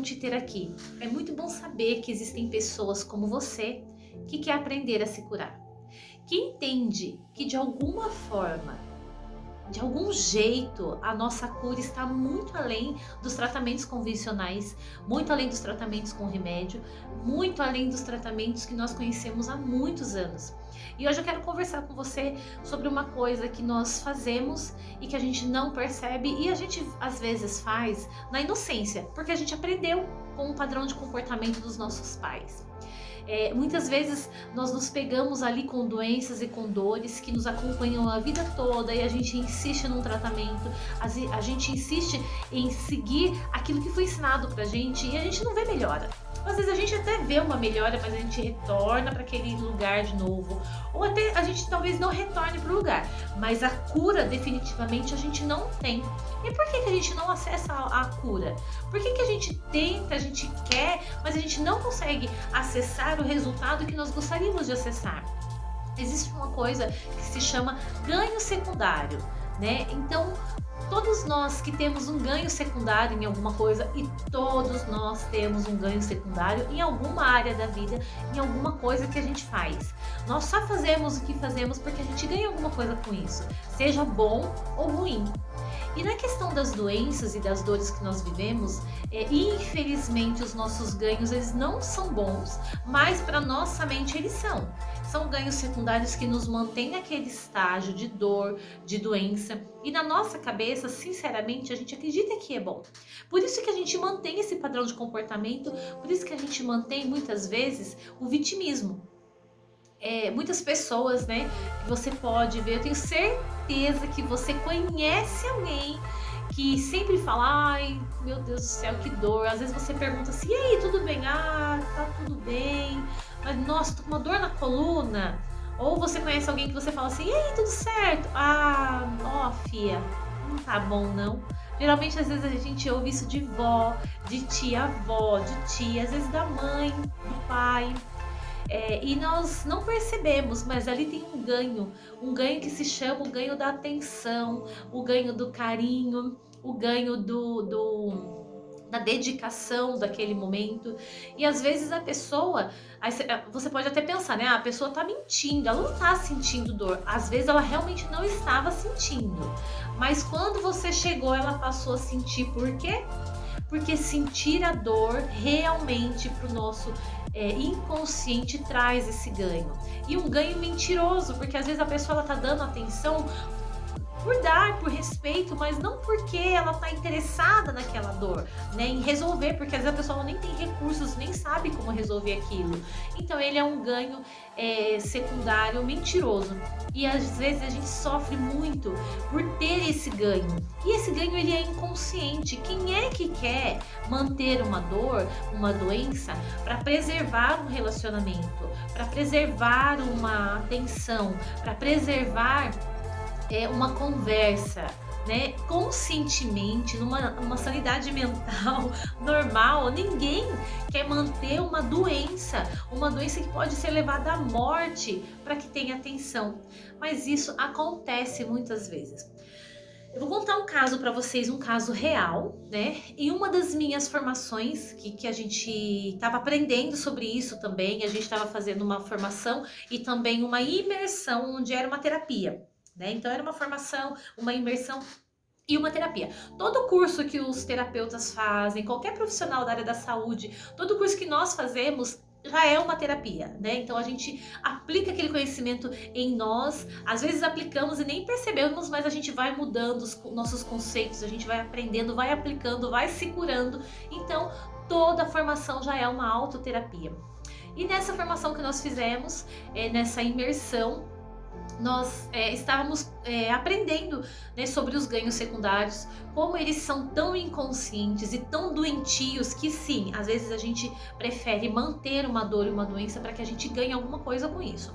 bom te ter aqui. É muito bom saber que existem pessoas como você que quer aprender a se curar, que entende que de alguma forma, de algum jeito, a nossa cura está muito além dos tratamentos convencionais, muito além dos tratamentos com remédio, muito além dos tratamentos que nós conhecemos há muitos anos. E hoje eu quero conversar com você sobre uma coisa que nós fazemos e que a gente não percebe, e a gente às vezes faz na inocência, porque a gente aprendeu com o padrão de comportamento dos nossos pais. Muitas vezes nós nos pegamos ali com doenças e com dores que nos acompanham a vida toda, e a gente insiste num tratamento, a gente insiste em seguir aquilo que foi ensinado pra gente e a gente não vê melhora. Às vezes a gente até vê uma melhora, mas a gente retorna para aquele lugar de novo, ou até a gente talvez não retorne para o lugar, mas a cura definitivamente a gente não tem. E por que a gente não acessa a cura? Por que a gente tenta, a gente quer, mas a gente não consegue acessar o resultado que nós gostaríamos de acessar? Existe uma coisa que se chama ganho secundário, né? Então, todos nós que temos um ganho secundário em alguma coisa, e todos nós temos um ganho secundário em alguma área da vida, em alguma coisa que a gente faz. Nós só fazemos o que fazemos porque a gente ganha alguma coisa com isso, seja bom ou ruim. E na questão das doenças e das dores que nós vivemos, infelizmente os nossos ganhos eles não são bons, mas para nossa mente eles são. São ganhos secundários que nos mantêm naquele estágio de dor, de doença, e na nossa cabeça, sinceramente, a gente acredita que é bom. Por isso que a gente mantém esse padrão de comportamento, por isso que a gente mantém muitas vezes o vitimismo. Muitas pessoas, né, que você pode ver, eu tenho certeza que você conhece alguém que sempre fala, ai, meu Deus do céu, que dor. Às vezes você pergunta assim, e aí, tudo bem? Ah, tá tudo bem, mas nossa, tô com uma dor na coluna. Ou você conhece alguém que você fala assim, e aí, tudo certo? Ah, ó, fia, não tá bom não. Geralmente, às vezes a gente ouve isso de vó, de tia-avó, de tia, às vezes da mãe, do pai. E nós não percebemos, mas ali tem um ganho que se chama o ganho da atenção, o ganho do carinho, o ganho da dedicação daquele momento. E às vezes a pessoa, você pode até pensar, né? A pessoa tá mentindo, ela não tá sentindo dor. Às vezes ela realmente não estava sentindo. Mas quando você chegou, ela passou a sentir. Por quê? Porque sentir a dor realmente pro nosso inconsciente traz esse ganho. E um ganho mentiroso, porque às vezes a pessoa ela tá dando atenção por dar, por respeito, mas não porque ela tá interessada naquela dor, né, em resolver, porque às vezes a pessoa nem tem recursos, nem sabe como resolver aquilo. Então ele é um ganho secundário mentiroso. E às vezes a gente sofre muito por ter esse ganho. E esse ganho ele é inconsciente. Quem é que quer manter uma dor, uma doença, para preservar um relacionamento, para preservar uma atenção, para preservar uma conversa, né, conscientemente, numa sanidade mental normal? Ninguém quer manter uma doença que pode ser levada à morte para que tenha atenção, mas isso acontece muitas vezes. Eu vou contar um caso para vocês, um caso real, né? Em uma das minhas formações, que a gente estava aprendendo sobre isso também, a gente estava fazendo uma formação e também uma imersão, onde era uma terapia, né? Então era uma formação, uma imersão e uma terapia. Todo curso que os terapeutas fazem, qualquer profissional da área da saúde, todo curso que nós fazemos já é uma terapia, né? Então a gente aplica aquele conhecimento em nós, às vezes aplicamos e nem percebemos, mas a gente vai mudando os nossos conceitos, a gente vai aprendendo, vai aplicando, vai se curando. Então toda a formação já é uma autoterapia. E nessa formação que nós fizemos, nessa imersão, nós estávamos aprendendo, né, sobre os ganhos secundários, como eles são tão inconscientes e tão doentios que sim, às vezes a gente prefere manter uma dor e uma doença para que a gente ganhe alguma coisa com isso.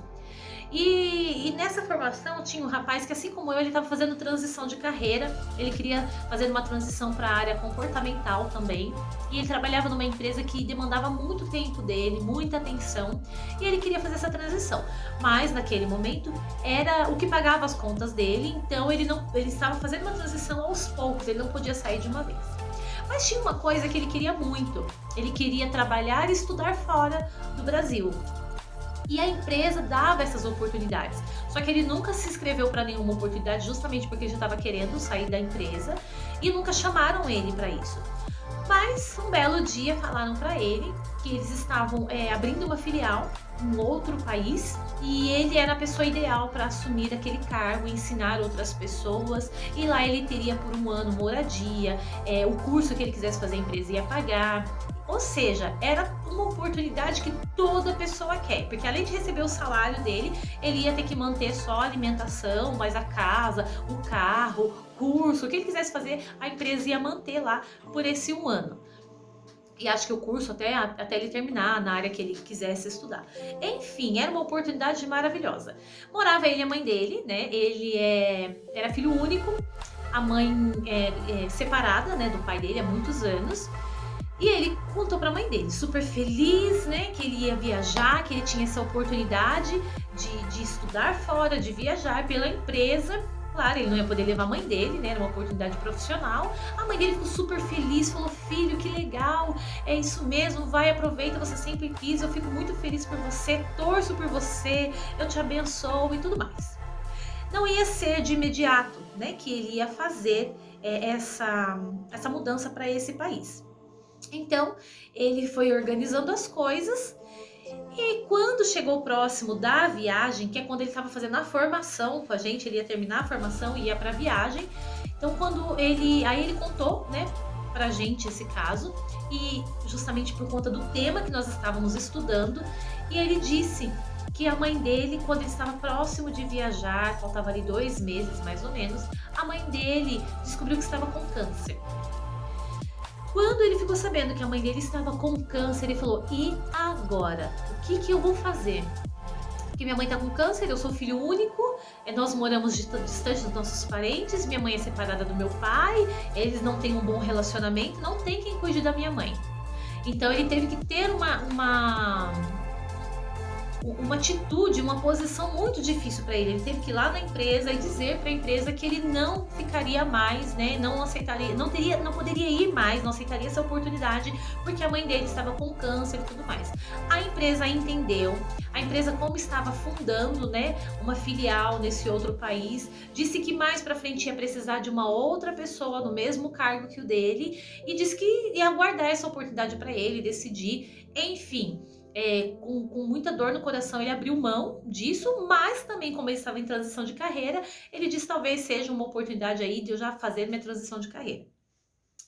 E nessa formação tinha um rapaz que, assim como eu, ele estava fazendo transição de carreira, ele queria fazer uma transição para a área comportamental também, e ele trabalhava numa empresa que demandava muito tempo dele, muita atenção, e ele queria fazer essa transição, mas naquele momento era o que pagava as contas dele, então ele estava fazendo uma transição aos poucos, ele não podia sair de uma vez. Mas tinha uma coisa que ele queria muito. Ele queria trabalhar e estudar fora do Brasil. E a empresa dava essas oportunidades. Só que ele nunca se inscreveu para nenhuma oportunidade, justamente porque ele já estava querendo sair da empresa e nunca chamaram ele para isso. Mas um belo dia falaram para ele que eles estavam abrindo uma filial em outro país e ele era a pessoa ideal para assumir aquele cargo, ensinar outras pessoas, e lá ele teria por um ano moradia, o curso que ele quisesse fazer a empresa ia pagar. Ou seja, era uma oportunidade que toda pessoa quer, porque além de receber o salário dele, ele ia ter que manter só a alimentação, mas a casa, o carro, curso, o que ele quisesse fazer, a empresa ia manter lá por esse um ano. E acho que o curso até ele terminar na área que ele quisesse estudar. Enfim, era uma oportunidade maravilhosa. Morava ele e a mãe dele, né? Ele era filho único, a mãe separada, né, do pai dele há muitos anos. E ele contou para a mãe dele, super feliz, né, que ele ia viajar, que ele tinha essa oportunidade de estudar fora, de viajar pela empresa. Claro, ele não ia poder levar a mãe dele, né, era uma oportunidade profissional. A mãe dele ficou super feliz, falou: filho, que legal, é isso mesmo, vai, aproveita, você sempre quis, eu fico muito feliz por você, torço por você, eu te abençoo e tudo mais. Não ia ser de imediato, né, que ele ia fazer essa mudança para esse país. Então, ele foi organizando as coisas e quando chegou próximo da viagem, que é quando ele estava fazendo a formação com a gente, ele ia terminar a formação e ia para a viagem. Então, aí ele contou, né, pra gente esse caso, e justamente por conta do tema que nós estávamos estudando, e ele disse que a mãe dele, quando ele estava próximo de viajar, faltava ali 2 meses mais ou menos, a mãe dele descobriu que estava com câncer. Quando ele ficou sabendo que a mãe dele estava com câncer, ele falou: e agora? O que eu vou fazer? Porque minha mãe está com câncer, eu sou filho único, nós moramos distante dos nossos parentes, minha mãe é separada do meu pai, eles não têm um bom relacionamento, não tem quem cuide da minha mãe. Então ele teve que ter uma atitude, uma posição muito difícil para ele. Ele teve que ir lá na empresa e dizer para a empresa que ele não ficaria mais, né? Não aceitaria, não poderia ir mais, não aceitaria essa oportunidade porque a mãe dele estava com câncer e tudo mais. A empresa entendeu. A empresa, como estava fundando, né, uma filial nesse outro país, disse que mais para frente ia precisar de uma outra pessoa no mesmo cargo que o dele e disse que ia aguardar essa oportunidade para ele decidir. Enfim. Com muita dor no coração, ele abriu mão disso, mas também, como ele estava em transição de carreira, ele disse: talvez seja uma oportunidade aí de eu já fazer minha transição de carreira.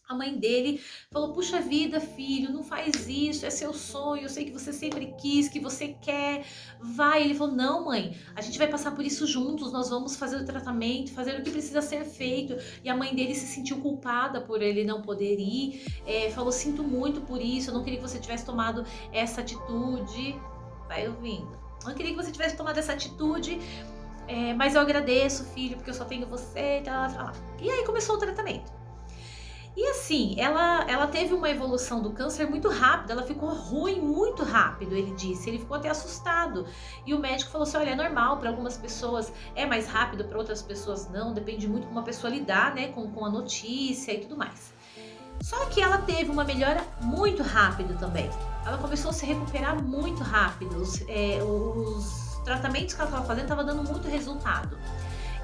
A mãe dele falou: puxa vida, filho, não faz isso, é seu sonho, eu sei que você sempre quis, que você quer, vai. Ele falou: não, mãe, a gente vai passar por isso juntos, nós vamos fazer o tratamento, fazer o que precisa ser feito. E a mãe dele se sentiu culpada por ele não poder ir, falou: sinto muito por isso, eu não queria que você tivesse tomado essa atitude. Vai ouvindo. Eu não queria que você tivesse tomado essa atitude, mas eu agradeço, filho, porque eu só tenho você. E aí começou o tratamento. E assim, ela teve uma evolução do câncer muito rápida, ela ficou ruim muito rápido, ele disse, ele ficou até assustado. E o médico falou assim: olha, é normal, para algumas pessoas é mais rápido, para outras pessoas não, depende muito como a pessoa lidar, né, com a notícia e tudo mais. Só que ela teve uma melhora muito rápido também, ela começou a se recuperar muito rápido, os tratamentos que ela estava fazendo estavam dando muito resultado.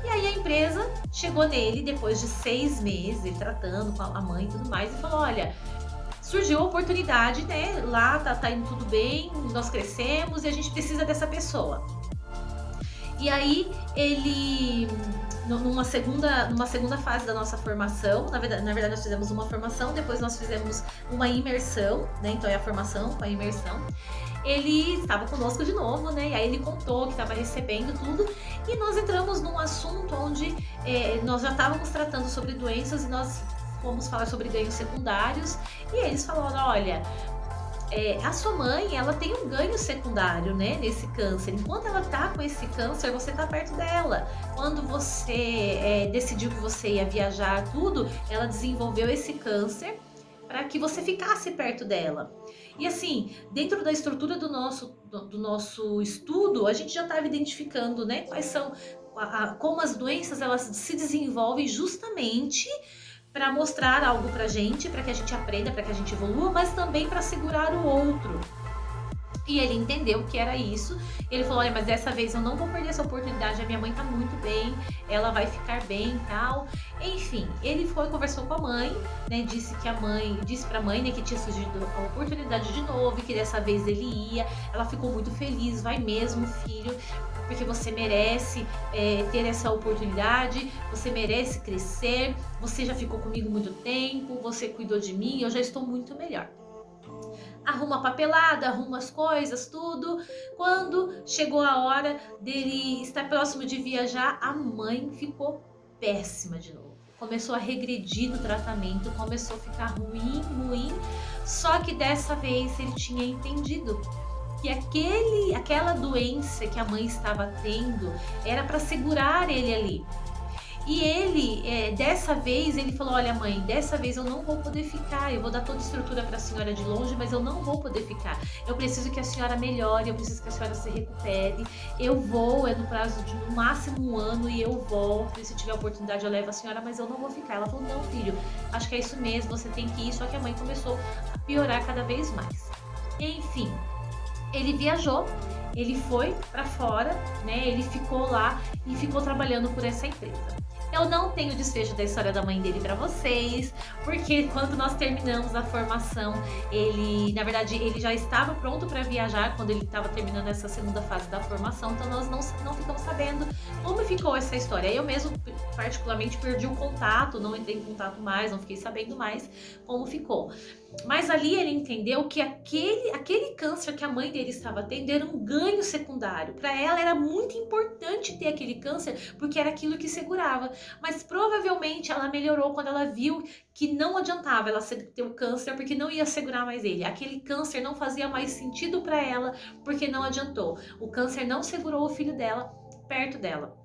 E aí a empresa chegou nele depois de 6 meses, ele tratando com a mãe e tudo mais, e falou: olha, surgiu a oportunidade, né? Lá tá indo tudo bem, nós crescemos e a gente precisa dessa pessoa. E aí ele, numa segunda fase da nossa formação, na verdade nós fizemos uma formação, depois nós fizemos uma imersão, né? Então é a formação com a imersão. Ele estava conosco de novo, né? E aí ele contou que estava recebendo tudo e nós entramos num assunto onde nós já estávamos tratando sobre doenças e nós fomos falar sobre ganhos secundários e eles falaram: olha, a sua mãe, ela tem um ganho secundário, né, nesse câncer. Enquanto ela tá com esse câncer, você tá perto dela. Quando você decidiu que você ia viajar, tudo, ela desenvolveu esse câncer para que você ficasse perto dela. E assim, dentro da estrutura do nosso estudo, a gente já estava identificando, né, quais são, como as doenças elas se desenvolvem justamente para mostrar algo pra gente, para que a gente aprenda, para que a gente evolua, mas também para segurar o outro. E ele entendeu que era isso. Ele falou: olha, mas dessa vez eu não vou perder essa oportunidade. A minha mãe tá muito bem, ela vai ficar bem e tal. Enfim, ele foi, conversou com a mãe, né? Disse pra mãe, né, que tinha surgido a oportunidade de novo e que dessa vez ele ia. Ela ficou muito feliz: vai mesmo, filho, porque você merece ter essa oportunidade, você merece crescer. Você já ficou comigo muito tempo, você cuidou de mim, eu já estou muito melhor. Arruma a papelada, arruma as coisas, tudo. Quando chegou a hora dele estar próximo de viajar, a mãe ficou péssima de novo. Começou a regredir no tratamento, começou a ficar ruim, ruim. Só que dessa vez ele tinha entendido que aquela doença que a mãe estava tendo era para segurar ele ali. E ele, dessa vez, ele falou: olha, mãe, dessa vez eu não vou poder ficar. Eu vou dar toda a estrutura para a senhora de longe, mas eu não vou poder ficar. Eu preciso que a senhora melhore, eu preciso que a senhora se recupere. Eu vou, no prazo de no máximo 1 ano, e eu volto. E se tiver oportunidade, eu levo a senhora, mas eu não vou ficar. Ela falou: não, filho, acho que é isso mesmo, você tem que ir. Só que a mãe começou a piorar cada vez mais. Enfim, ele viajou. Ele foi para fora, né? Ele ficou lá e ficou trabalhando por essa empresa. Eu não tenho o desfecho da história da mãe dele para vocês, porque quando nós terminamos a formação, na verdade, ele já estava pronto para viajar quando ele estava terminando essa segunda fase da formação, então nós não ficamos sabendo como ficou essa história. Eu mesmo, particularmente, perdi o contato, não entrei em contato mais, não fiquei sabendo mais como ficou. Mas ali ele entendeu que aquele câncer que a mãe dele estava tendo era um ganho secundário. Para ela era muito importante ter aquele câncer, porque era aquilo que segurava. Mas provavelmente ela melhorou quando ela viu que não adiantava ela ter o câncer, porque não ia segurar mais ele. Aquele câncer não fazia mais sentido para ela, porque não adiantou. O câncer não segurou o filho dela perto dela.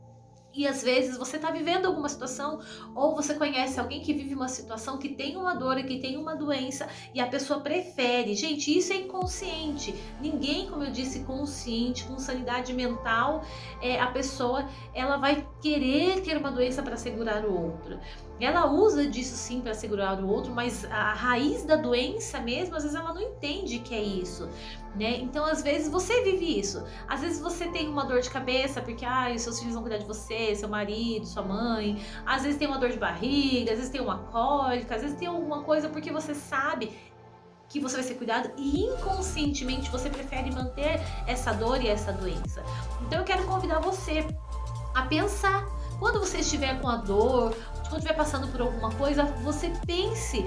E às vezes você está vivendo alguma situação, ou você conhece alguém que vive uma situação que tem uma dor e que tem uma doença, e a pessoa prefere. Gente, isso é inconsciente. Ninguém, como eu disse, consciente, com sanidade mental, a pessoa ela vai querer ter uma doença para segurar o outro. Ela usa disso sim para segurar o outro, mas a raiz da doença mesmo, às vezes ela não entende que é isso, né? Então, às vezes você vive isso. Às vezes você tem uma dor de cabeça porque os seus filhos vão cuidar de você, seu marido, sua mãe. Às vezes tem uma dor de barriga, às vezes tem uma cólica, às vezes tem alguma coisa porque você sabe que você vai ser cuidado e inconscientemente você prefere manter essa dor e essa doença. Então eu quero convidar você a pensar, quando você estiver com a dor, quando estiver passando por alguma coisa, você pense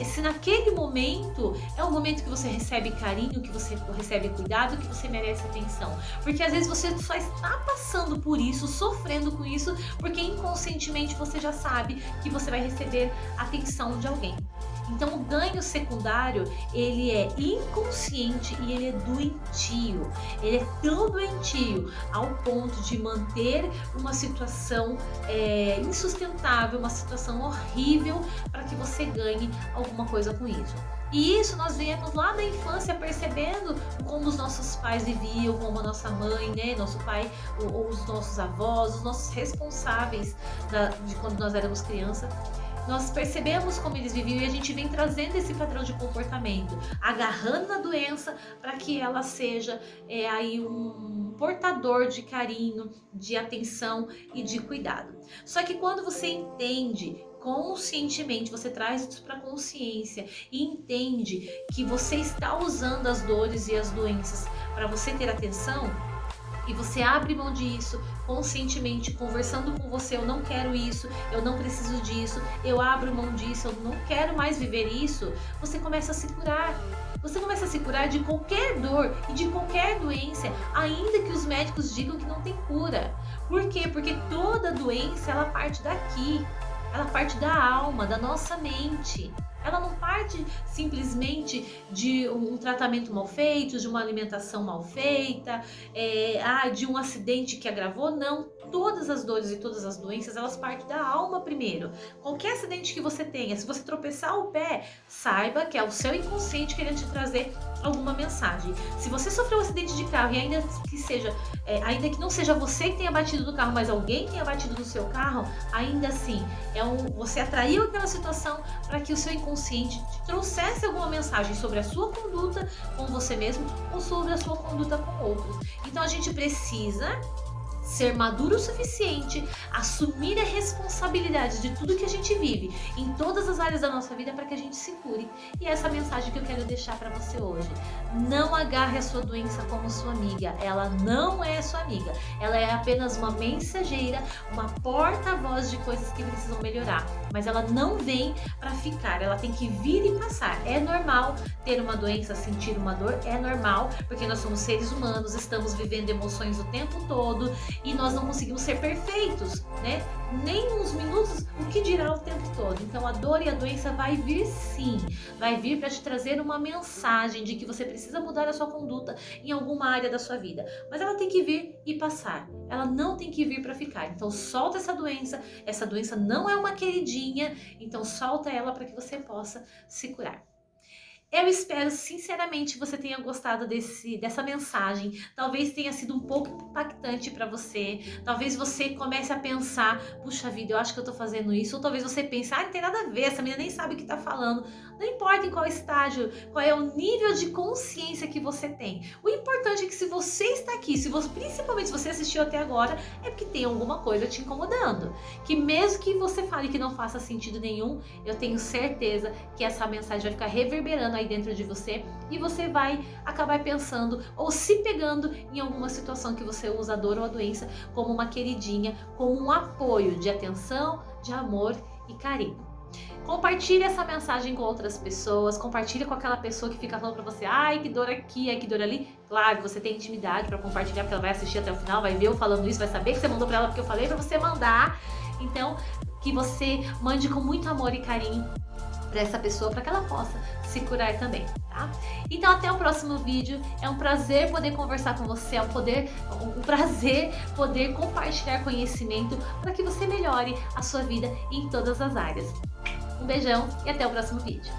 se naquele momento é um momento que você recebe carinho, que você recebe cuidado, que você merece atenção. Porque às vezes você só está passando por isso, sofrendo com isso, porque inconscientemente você já sabe que você vai receber atenção de alguém. Então o ganho secundário, ele é inconsciente e ele é doentio. Ele é tão doentio ao ponto de manter uma situação insustentável, uma situação horrível, para que você ganhe alguma coisa com isso. E isso nós viemos lá da infância percebendo como os nossos pais viviam, como a nossa mãe, né, nosso pai, os nossos avós, os nossos responsáveis de quando nós éramos crianças. Nós percebemos como eles viviam e a gente vem trazendo esse padrão de comportamento, agarrando a doença para que ela seja aí um portador de carinho, de atenção e de cuidado. Só que quando você entende conscientemente, você traz isso para a consciência e entende que você está usando as dores e as doenças para você ter atenção, e você abre mão disso conscientemente, conversando com você: eu não quero isso, eu não preciso disso, eu abro mão disso, eu não quero mais viver isso. Você começa a se curar. Você começa a se curar de qualquer dor e de qualquer doença, ainda que os médicos digam que não tem cura. Por quê? Porque toda doença, ela parte daqui. Ela parte da alma, da nossa mente. Ela não parte simplesmente de um tratamento mal feito, de uma alimentação mal feita, de um acidente que agravou, não. todas as dores e todas as doenças, elas partem da alma primeiro. Qualquer acidente que você tenha, se você tropeçar o pé, saiba que é o seu inconsciente querendo te trazer alguma mensagem. Se você sofreu um acidente de carro e ainda que não seja você que tenha batido no carro, mas alguém tenha batido no seu carro, ainda assim, você atraiu aquela situação para que o seu inconsciente te trouxesse alguma mensagem sobre a sua conduta com você mesmo ou sobre a sua conduta com outros. Então a gente precisa ser maduro o suficiente, assumir a responsabilidade de tudo que a gente vive em todas as áreas da nossa vida para que a gente se cure. E essa é a mensagem que eu quero deixar para você hoje. Não agarre a sua doença como sua amiga. Ela não é sua amiga. Ela é apenas uma mensageira, uma porta-voz de coisas que precisam melhorar. Mas ela não vem para ficar. Ela tem que vir e passar. É normal ter uma doença, sentir uma dor. É normal, porque nós somos seres humanos, estamos vivendo emoções o tempo todo. E nós não conseguimos ser perfeitos, né? Nem uns minutos, o que dirá o tempo todo. Então a dor e a doença vai vir sim, vai vir para te trazer uma mensagem de que você precisa mudar a sua conduta em alguma área da sua vida. Mas ela tem que vir e passar, ela não tem que vir para ficar. Então solta essa doença não é uma queridinha, então solta ela para que você possa se curar. Eu espero sinceramente que você tenha gostado dessa mensagem. Talvez tenha sido um pouco impactante para você. Talvez você comece a pensar, puxa vida, eu acho que eu tô fazendo isso. Ou talvez você pense, não tem nada a ver, essa menina nem sabe o que tá falando. Não importa em qual estágio, qual é o nível de consciência que você tem. O importante é que se você está aqui, principalmente se você assistiu até agora, é porque tem alguma coisa te incomodando. Que mesmo que você fale que não faça sentido nenhum, eu tenho certeza que essa mensagem vai ficar reverberando aí dentro de você e você vai acabar pensando ou se pegando em alguma situação que você usa a dor ou a doença como uma queridinha, como um apoio de atenção, de amor e carinho. Compartilhe essa mensagem com outras pessoas, compartilhe com aquela pessoa que fica falando pra você, ai que dor aqui, ai que dor ali. Claro, você tem intimidade pra compartilhar, porque ela vai assistir até o final, vai ver eu falando isso, vai saber que você mandou pra ela porque eu falei pra você mandar. Então, que você mande com muito amor e carinho para essa pessoa, para que ela possa se curar também, tá? Então até o próximo vídeo. É um prazer poder conversar com você, é um prazer poder compartilhar conhecimento para que você melhore a sua vida em todas as áreas. Um beijão e até o próximo vídeo.